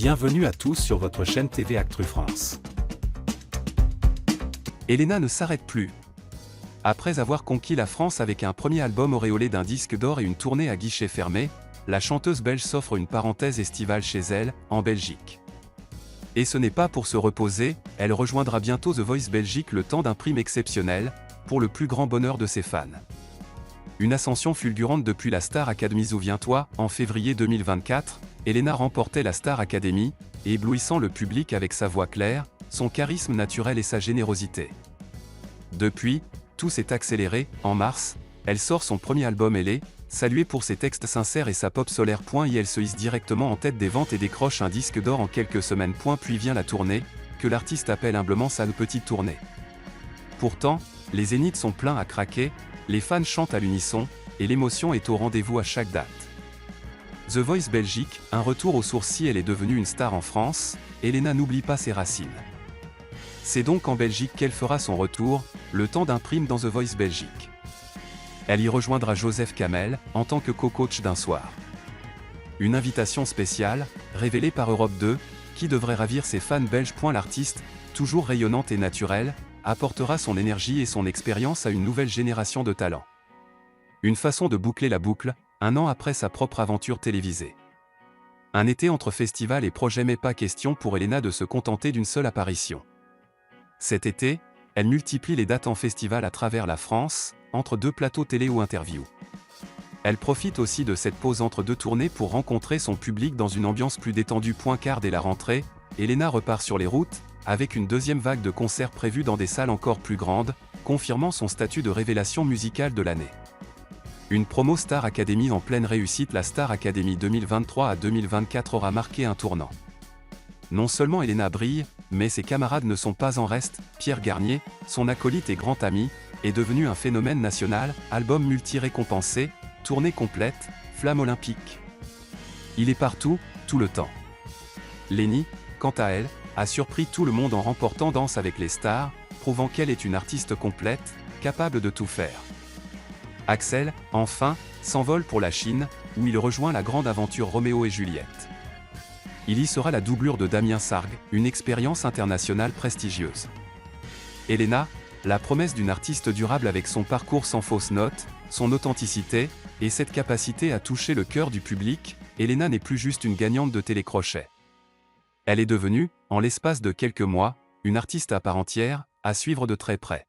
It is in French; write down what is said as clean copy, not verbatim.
Bienvenue à tous sur votre chaîne TV Actu France. Elena ne s'arrête plus. Après avoir conquis la France avec un premier album auréolé d'un disque d'or et une tournée à guichet fermé, la chanteuse belge s'offre une parenthèse estivale chez elle, en Belgique. Et ce n'est pas pour se reposer, elle rejoindra bientôt The Voice Belgique le temps d'un prime exceptionnel, pour le plus grand bonheur de ses fans. Une ascension fulgurante depuis la Star Academy. Souviens-toi, en février 2024, Elena remportait la Star Academy, éblouissant le public avec sa voix claire, son charisme naturel et sa générosité. Depuis, tout s'est accéléré. En mars, elle sort son premier album Elle est, saluée pour ses textes sincères et sa pop solaire. Elle se hisse directement en tête des ventes et décroche un disque d'or en quelques semaines. Puis vient la tournée, que l'artiste appelle humblement sa petite tournée. Pourtant, les zéniths sont pleins à craquer, les fans chantent à l'unisson, et l'émotion est au rendez-vous à chaque date. The Voice Belgique, un retour aux sources. Si elle est devenue une star en France, Elena n'oublie pas ses racines. C'est donc en Belgique qu'elle fera son retour, le temps d'un prime dans The Voice Belgique. Elle y rejoindra Joseph Kamel, en tant que co-coach d'un soir. Une invitation spéciale, révélée par Europe 2, qui devrait ravir ses fans belges. L'artiste, toujours rayonnante et naturelle, apportera son énergie et son expérience à une nouvelle génération de talents. Une façon de boucler la boucle, un an après sa propre aventure télévisée. Un été entre festival et projet, mais pas question pour Elena de se contenter d'une seule apparition. Cet été, elle multiplie les dates en festival à travers la France, entre deux plateaux télé ou interviews. Elle profite aussi de cette pause entre deux tournées pour rencontrer son public dans une ambiance plus détendue. Car dès la rentrée, Elena repart sur les routes, avec une deuxième vague de concerts prévus dans des salles encore plus grandes, confirmant son statut de révélation musicale de l'année. Une promo Star Academy en pleine réussite. La Star Academy 2023 à 2024 aura marqué un tournant. Non seulement Elena brille, mais ses camarades ne sont pas en reste. Pierre Garnier, son acolyte et grand ami, est devenu un phénomène national, album multi-récompensé, tournée complète, flamme olympique. Il est partout, tout le temps. Lenny, quant à elle, a surpris tout le monde en remportant Danse avec les stars, prouvant qu'elle est une artiste complète, capable de tout faire. Axel, enfin, s'envole pour la Chine, où il rejoint la grande aventure Roméo et Juliette. Il y sera la doublure de Damien Sargue, une expérience internationale prestigieuse. Elena, la promesse d'une artiste durable avec son parcours sans fausse note, son authenticité, et cette capacité à toucher le cœur du public, Elena n'est plus juste une gagnante de télécrochet. Elle est devenue, en l'espace de quelques mois, une artiste à part entière, à suivre de très près.